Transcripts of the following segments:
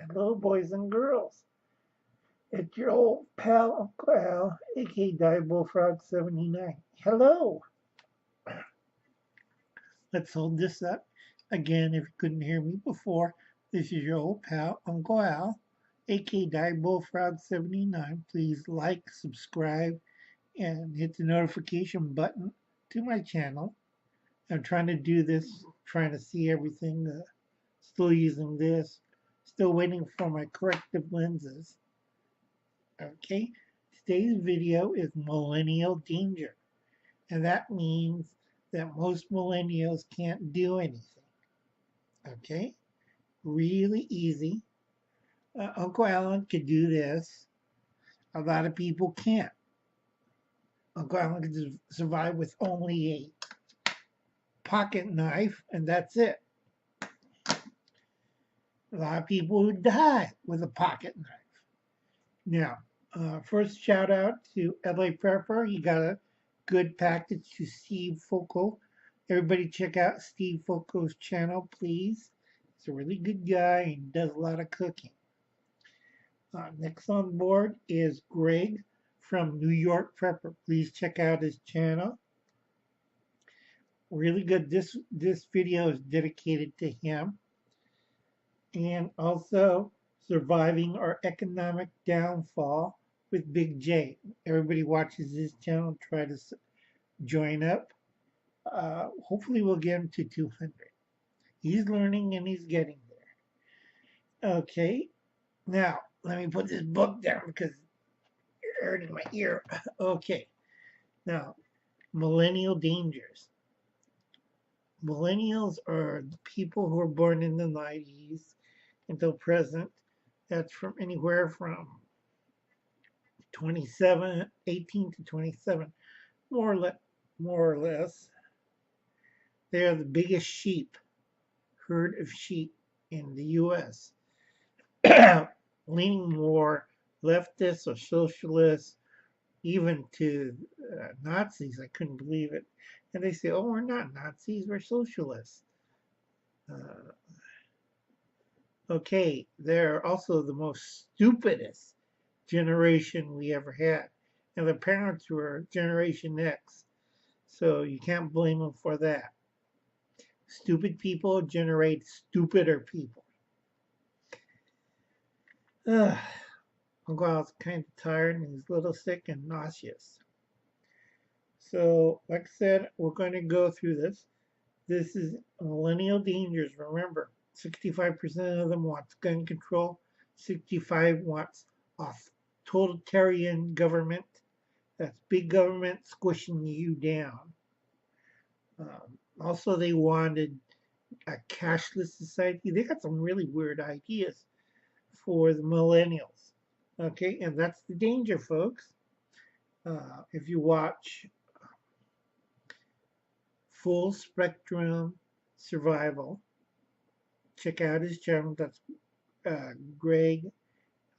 Hello, boys and girls. It's your old pal Uncle Al, aka Diebulfrog79. Hello. Let's hold this up. Again, if you couldn't hear me before, this is your old pal Uncle Al, aka Diebulfrog79. Please like, subscribe, and hit the notification button to my channel. I'm trying to do this, trying to see everything. Still using this. Still waiting for my corrective lenses. Okay, today's video is millennial danger, and that means that most millennials can't do anything. Okay, really easy. Uncle Alan could do this. A lot of people can't. Uncle Alan could survive with only a pocket knife, and that's it. A lot of people would die with a pocket knife. Now, first shout out to LA Prepper. He got a good package to Steve Foco. Everybody check out Steve Foco's channel, please. He's a really good guy and does a lot of cooking. Next on board is Greg from New York Prepper. Please check out his channel. Really good. This video is dedicated to him. And also Surviving Our Economic Downfall with Big J. Everybody watches his channel. Try to join up. Hopefully we'll get him to 200. He's learning and he's getting there. Okay, now let me put this book down because you're hurting my ear. Okay, now millennial dangers. Millennials are the people who are born in the 90s until present. That's from anywhere from 18 to 27, more or less. They are the biggest herd of sheep in the U.S., leaning more leftist or socialist, even to Nazis. I couldn't believe it. And they say, oh, we're not Nazis, we're socialists. Okay, they're also the most stupidest generation we ever had. And their parents were Generation X, so you can't blame them for that. Stupid people generate stupider people. Uncle Al's kind of tired and he's a little sick and nauseous. So, like I said, we're going to go through this. This is millennial dangers. Remember, 65% of them wants gun control. 65 wants totalitarian government. That's big government squishing you down. Also, they wanted a cashless society. They got some really weird ideas for the millennials. Okay, and that's the danger, folks. If you watch Full Spectrum Survival, check out his channel. That's Greg.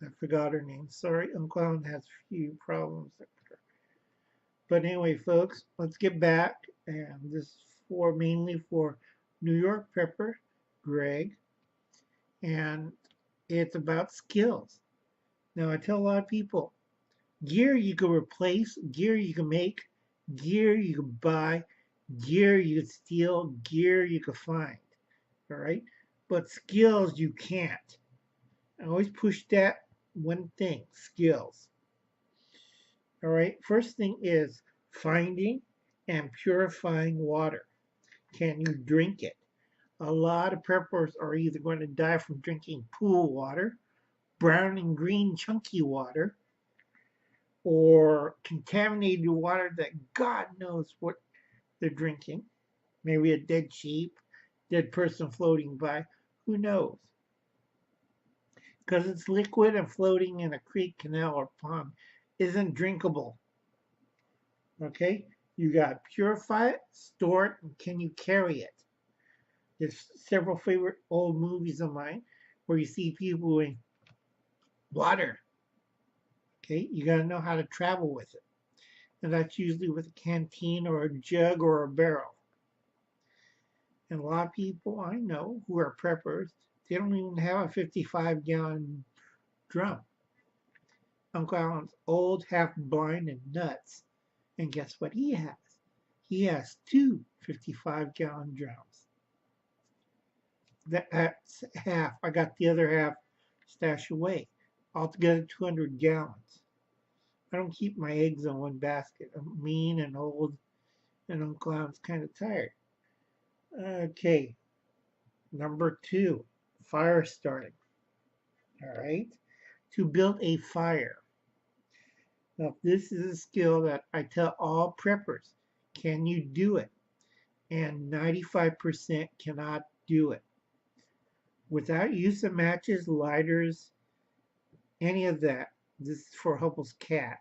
I forgot her name. Sorry, Uncle Alan has a few problems. But anyway, folks, let's get back. And this is mainly for New York Prepper, Greg. And it's about skills. Now, I tell a lot of people, gear you can replace, gear you can make, gear you can buy, gear you can steal, gear you can find. All right? But skills you can't. I always push that one thing, skills. All right? First thing is finding and purifying water. Can you drink it? A lot of preppers are either going to die from drinking pool water, brown and green chunky water, or contaminated water that God knows what they're drinking. Maybe a dead sheep, dead person floating by. Who knows? Because it's liquid and floating in a creek, canal, or pond isn't drinkable. Okay? You got to purify it, store it, and can you carry it? There's several favorite old movies of mine where you see people in water. Okay? You got to know how to travel with it. And that's usually with a canteen or a jug or a barrel. And a lot of people I know who are preppers They don't even have a 55-gallon drum. Uncle Alan's old, half blind, and nuts. And guess what he has? He has two 55-gallon drums. That's half. I got the other half stashed away. Altogether 200 gallons. I don't keep my eggs in one basket. I'm mean and old, and Uncle Alan's kind of tired. Okay, number 2, fire starting. All right, to build a fire. Now, this is a skill that I tell all preppers. Can you do it? And 95% cannot do it. Without use of matches, lighters, any of that. This is for Hubble's cat.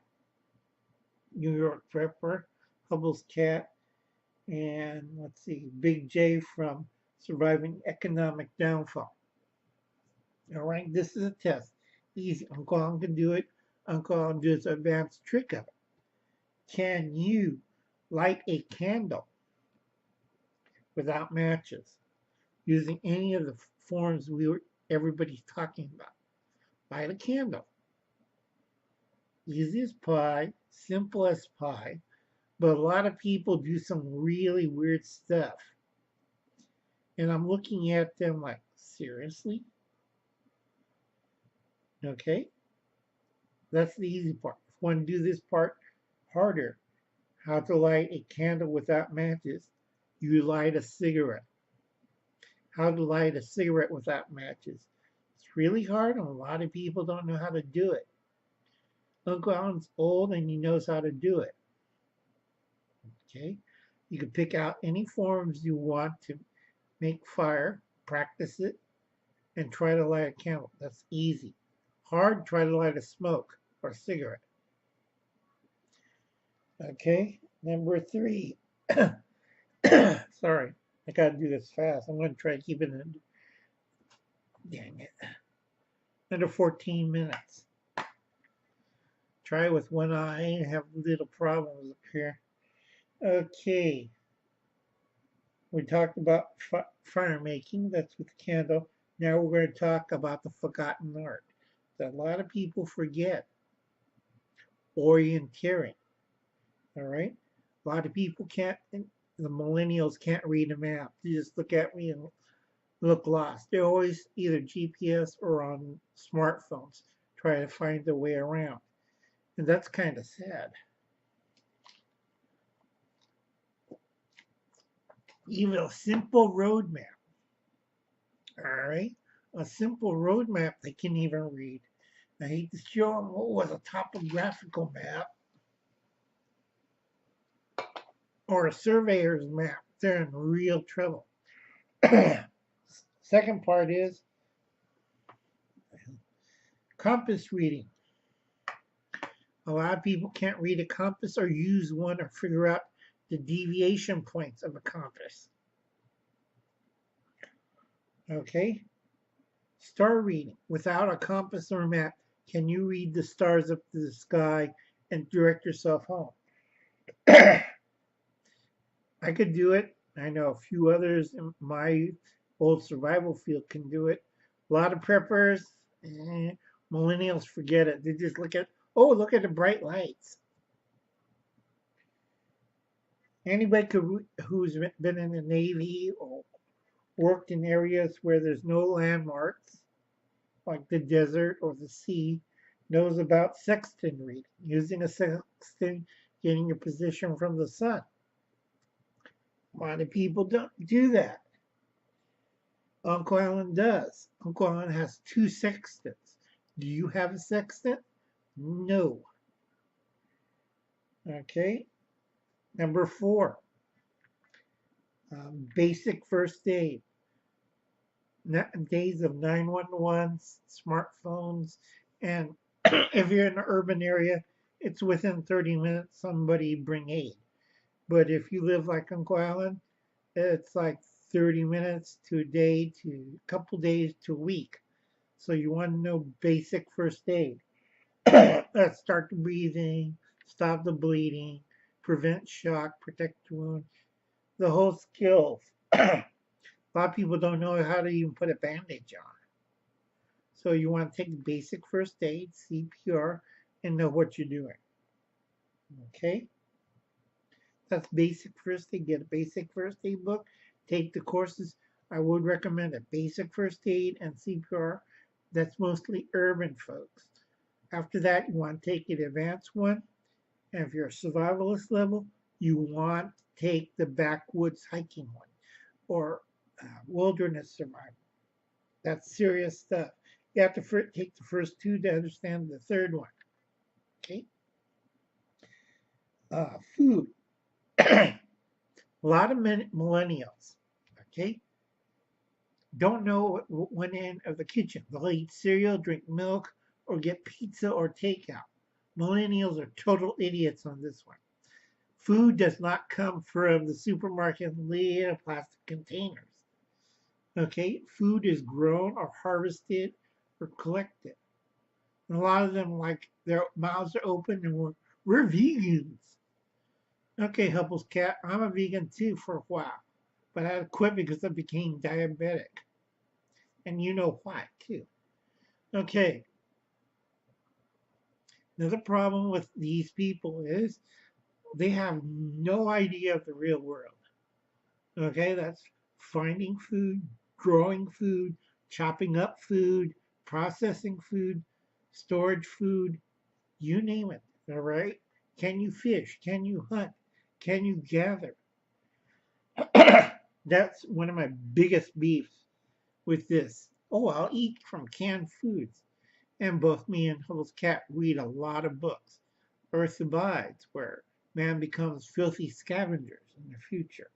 New York prepper, Hubble's cat, and let's see, Big J from Surviving Economic Downfall. All right, this is a test. Easy. Uncle Alan can do it. Uncle Alan does an advanced trick of it. Can you light a candle without matches using any of the forms everybody's talking about? Light a candle. Easy as pie, simple as pie, but a lot of people do some really weird stuff. And I'm looking at them like, seriously? Okay, that's the easy part. If you want to do this part harder, how to light a candle without matches, you light a cigarette. How to light a cigarette without matches. It's really hard, and a lot of people don't know how to do it. Uncle Alan's old and he knows how to do it. Okay, you can pick out any forms you want to make fire, practice it, and try to light a candle. That's easy. Hard, try to light a smoke or a cigarette. Okay, number 3. Sorry, I gotta do this fast. I'm gonna try to keep it in. Dang it. Under 14 minutes. Try with one eye and have little problems up here. Okay. We talked about fire making. That's with the candle. Now we're going to talk about the forgotten art that a lot of people forget. Orienteering. All right. A lot of people can't. The millennials can't read a map. They just look at me and look lost. They're always either GPS or on smartphones trying to find their way around. And that's kind of sad. Even a simple road map. All right. A simple road map they can even read. I hate to show them what was a topographical map or a surveyor's map. They're in real trouble. Second part is compass reading. A lot of people can't read a compass or use one or figure out the deviation points of a compass. Okay? Star reading. Without a compass or map, can you read the stars up to the sky and direct yourself home? I could do it. I know a few others in my old survival field can do it. A lot of preppers, millennials forget it. They just look at, oh, look at the bright lights. Anybody who's been in the Navy or worked in areas where there's no landmarks, like the desert or the sea, knows about sextant reading. Using a sextant, getting your position from the sun. A lot of people don't do that. Uncle Alan does. Uncle Alan has 2 sextants. Do you have a sextant? No. Okay. Number 4. Basic first aid. Days of 911, smartphones, and if you're in an urban area, it's within 30 minutes somebody bring aid. But if you live like Uncle Alan, it's like 30 minutes to a day to a couple days to a week. So you want to know basic first aid. Start the breathing, stop the bleeding, prevent shock, protect the wound, the whole skills. A lot of people don't know how to even put a bandage on. So you want to take the basic first aid, CPR, and know what you're doing. Okay? That's basic first aid. Get a basic first aid book. Take the courses. I would recommend a basic first aid and CPR. That's mostly urban folks. After that, you want to take an advanced one. And if you're a survivalist level, you want to take the backwoods hiking one or wilderness survival. That's serious stuff. You have to take the first two to understand the third one. Okay? Food. A lot of millennials, okay, don't know what went in of the kitchen. They'll eat cereal, drink milk, or get pizza or takeout. Millennials are total idiots on this one. Food does not come from the supermarket in little plastic containers. Okay, food is grown or harvested or collected. And a lot of them, like, their mouths are open and we're vegans. Okay, Hubble's cat, I'm a vegan too for a while, but I had to quit because I became diabetic. And you know why, too. Okay, another problem with these people is they have no idea of the real world. Okay, that's finding food, growing food, chopping up food, processing food, storage food, you name it. All right? Can you fish? Can you hunt? Can you gather? That's one of my biggest beefs with this. Oh, I'll eat from canned foods. And both me and Hubble's cat read a lot of books. Earth Abides, where man becomes filthy scavengers in the future.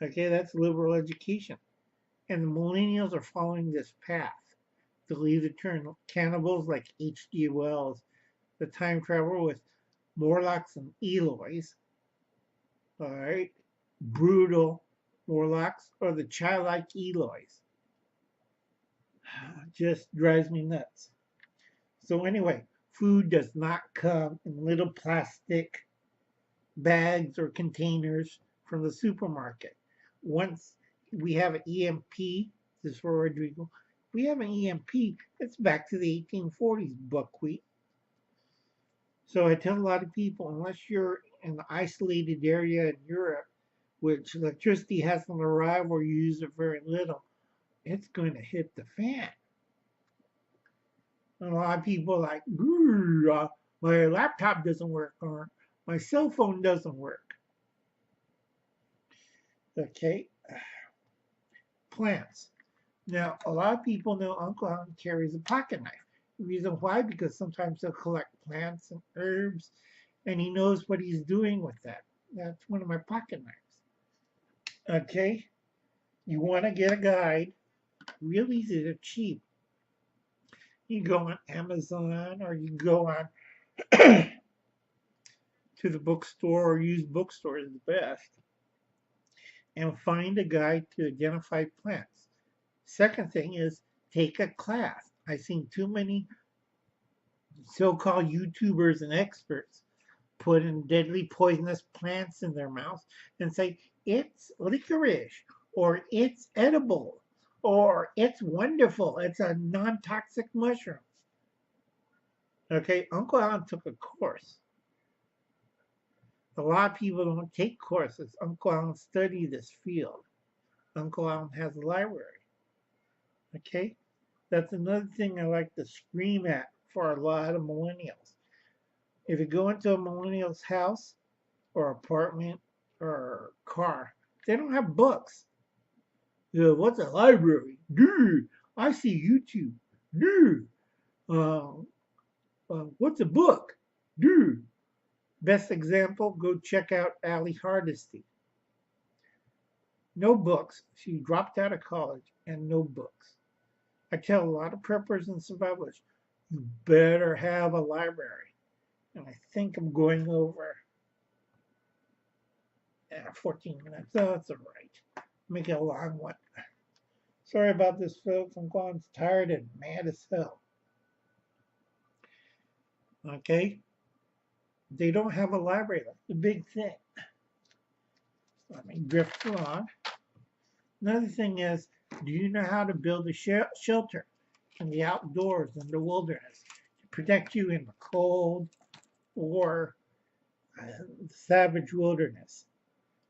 Okay, that's liberal education. And the millennials are following this path. They'll either turn cannibals like H.G. Wells, the time traveler with Morlocks and Eloys, all right, brutal Morlocks, or the childlike Eloys. Just drives me nuts. So anyway, food does not come in little plastic bags or containers from the supermarket. Once we have an EMP, this is for Rodrigo, we have an EMP, it's back to the 1840s, buckwheat. So I tell a lot of people, unless you're in an isolated area in Europe, which electricity hasn't arrived or you use it very little, it's going to hit the fan. And a lot of people are like, my laptop doesn't work or my cell phone doesn't work. Okay, plants. Now, a lot of people know Uncle Alan carries a pocket knife. The reason why, because sometimes he'll collect plants and herbs, and he knows what he's doing with that. That's one of my pocket knives. Okay, you want to get a guide, real easy, they're cheap. You go on Amazon or you go on to the bookstore or use bookstores is the best, and find a guide to identify plants. Second thing is take a class. I've seen too many so-called YouTubers and experts put in deadly poisonous plants in their mouths and say it's licorice or it's edible or it's wonderful. It's a non-toxic mushroom. Okay, Uncle Alan took a course. A lot of people don't take courses. Uncle Alan studied this field. Uncle Alan has a library. Okay, that's another thing I like to scream at for a lot of millennials. If you go into a millennial's house or apartment or car, they don't have books. What's a library? Dude, I see YouTube. Dude, what's a book? Dude. Best example, go check out Allie Hardesty. No books. She dropped out of college and no books. I tell a lot of preppers and survivors, you better have a library. And I think I'm going over 14 minutes. So that's all right. Make it a long one. Sorry about this, folks. I'm going tired and mad as hell. Okay? They don't have a library. That's the big thing. Let me drift along. Another thing is Do you know how to build a shelter in the outdoors, in the wilderness, to protect you in the cold or savage wilderness?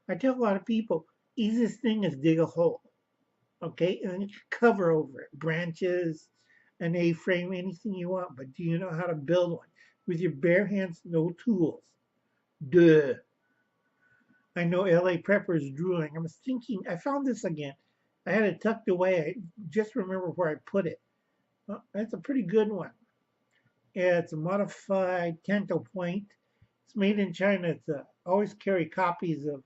I tell a lot of people, easiest thing is dig a hole, okay, and then you cover over it, branches, an A-frame, anything you want. But do you know how to build one with your bare hands, no tools? Duh. I know LA Prepper is drooling. I was thinking, I found this again. I had it tucked away. I just remember where I put it. That's a pretty good one. Yeah, it's a modified Tanto point. It's made in China. It's always carry copies of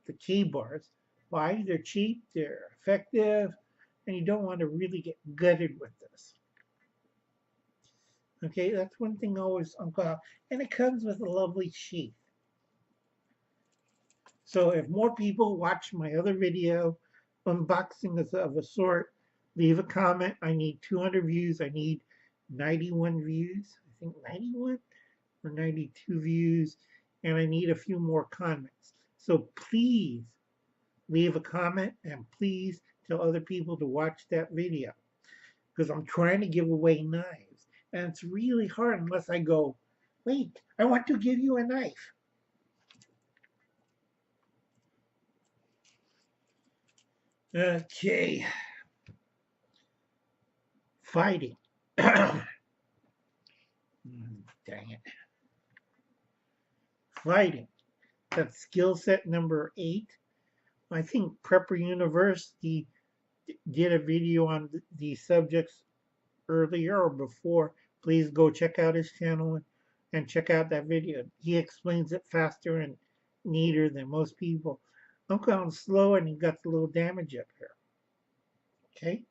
the key bars. Why? They're cheap, they're effective, and you don't want to really get gutted with this. Okay, that's one thing always Uncle. And it comes with a lovely sheath. So if more people watch my other video, unboxing of a sort, leave a comment. I need 200 views. I need 91 views. I think 91 or 92 views. And I need a few more comments. So please leave a comment and please tell other people to watch that video. Because I'm trying to give away knives. And it's really hard unless I go, wait, I want to give you a knife. Okay. Fighting. Dang it. Fighting. That's skill set number 8. I think Prepper University did a video on these subjects earlier or before. Please go check out his channel and check out that video. He explains it faster and neater than most people. I'm going slow and he got a little damage up here. Okay?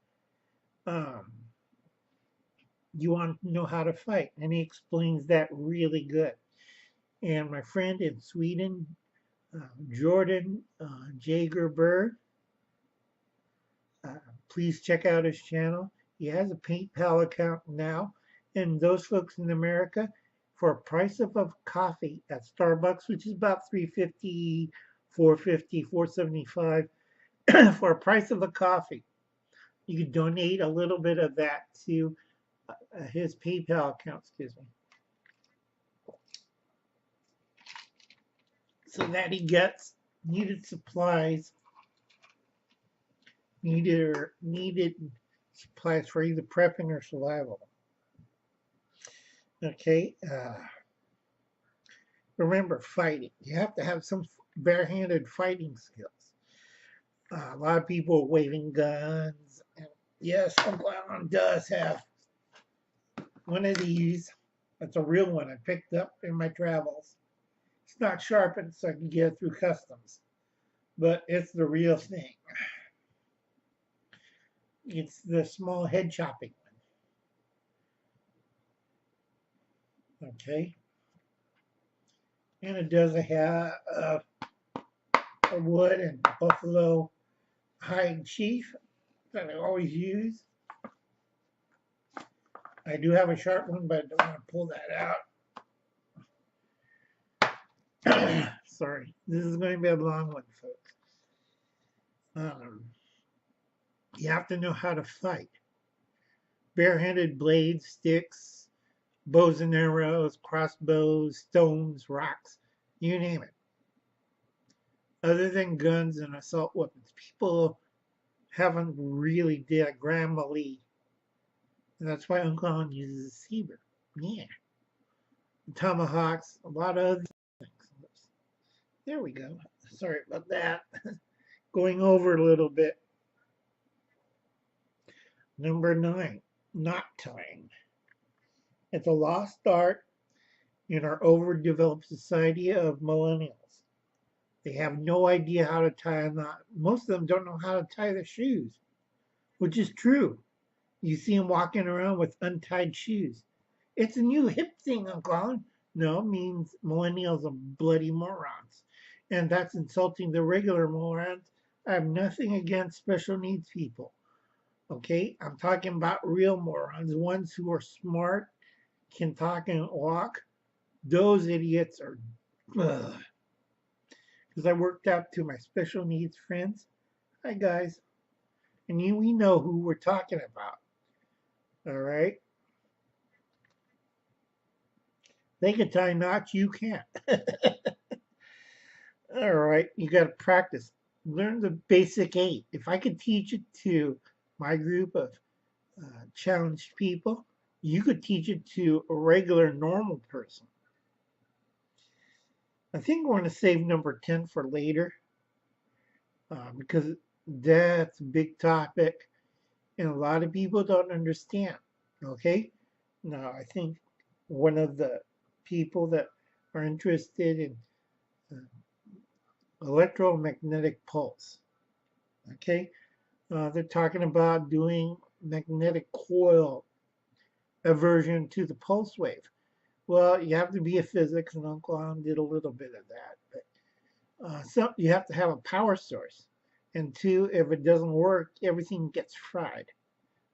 You want to know how to fight, and he explains that really good. And my friend in Sweden, Jordan Jagerberg, please check out his channel. He has a PayPal account now, and those folks in America, for a price of a coffee at Starbucks, which is about $3.50, $4.50, $4.75, for a price of a coffee, you can donate a little bit of that to his PayPal account, excuse me, so that he gets needed supplies, needed supplies for either prepping or survival. Okay, remember fighting. You have to have some barehanded fighting skills. A lot of people are waving guns. And yes, Uncle Alan does have one of these. That's a real one I picked up in my travels. It's not sharpened so I can get it through customs, but it's the real thing. It's the small head chopping one. Okay. And it does have a wood and buffalo hide sheath that I always use. I do have a sharp one, but I don't want to pull that out. Sorry, this is going to be a long one, folks. You have to know how to fight. Barehanded blades, sticks, bows and arrows, crossbows, stones, rocks, you name it. Other than guns and assault weapons, people haven't really diagrammally. And that's why Uncle Alan uses a saber. Yeah. Tomahawks, a lot of other things. There we go. Sorry about that. Going over a little bit. Number 9, knot tying. It's a lost art in our overdeveloped society of millennials. They have no idea how to tie a knot. Most of them don't know how to tie their shoes, which is true. You see them walking around with untied shoes. It's a new hip thing, Uncle Alan. No, it means millennials are bloody morons. And that's insulting the regular morons. I have nothing against special needs people. Okay? I'm talking about real morons, ones who are smart, can talk and walk. Those idiots are. Because I worked out to my special needs friends. Hi, guys. And we know who we're talking about. All right? They can tie knots, you can't. All right, you got to practice. Learn the basic 8. If I could teach it to my group of challenged people, you could teach it to a regular, normal person. I think we're going to save number 10 for later because that's a big topic and a lot of people don't understand. Okay? Now, I think one of the people that are interested in uh, electromagnetic pulse, okay, they're talking about doing magnetic coil aversion to the pulse wave. Well, you have to be a physics, and Uncle Alan did a little bit of that. But so you have to have a power source. And two, if it doesn't work, everything gets fried.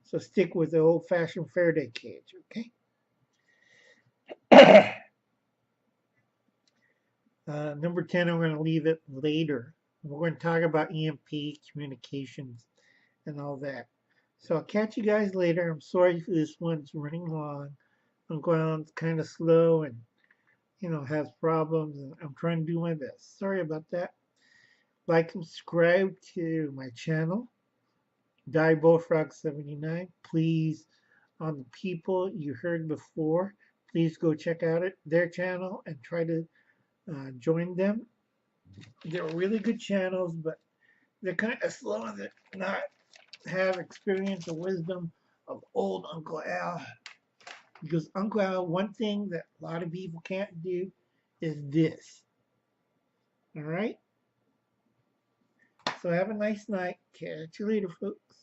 So stick with the old-fashioned Faraday cage, okay? Number 10, I'm going to leave it later. We're going to talk about EMP communications and all that. So I'll catch you guys later. I'm sorry if this one's running long. Uncle Alan's kind of slow and has problems, and I'm trying to do my best. Sorry about that. Like and subscribe to my channel, Diebulfrog79. Please, on the people you heard before, please go check out their channel and try to join them. They're really good channels, but they're kind of slow and they're not have experience or wisdom of old Uncle Al. Because Uncle Al, one thing that a lot of people can't do is this. All right? So have a nice night. Catch you later, folks.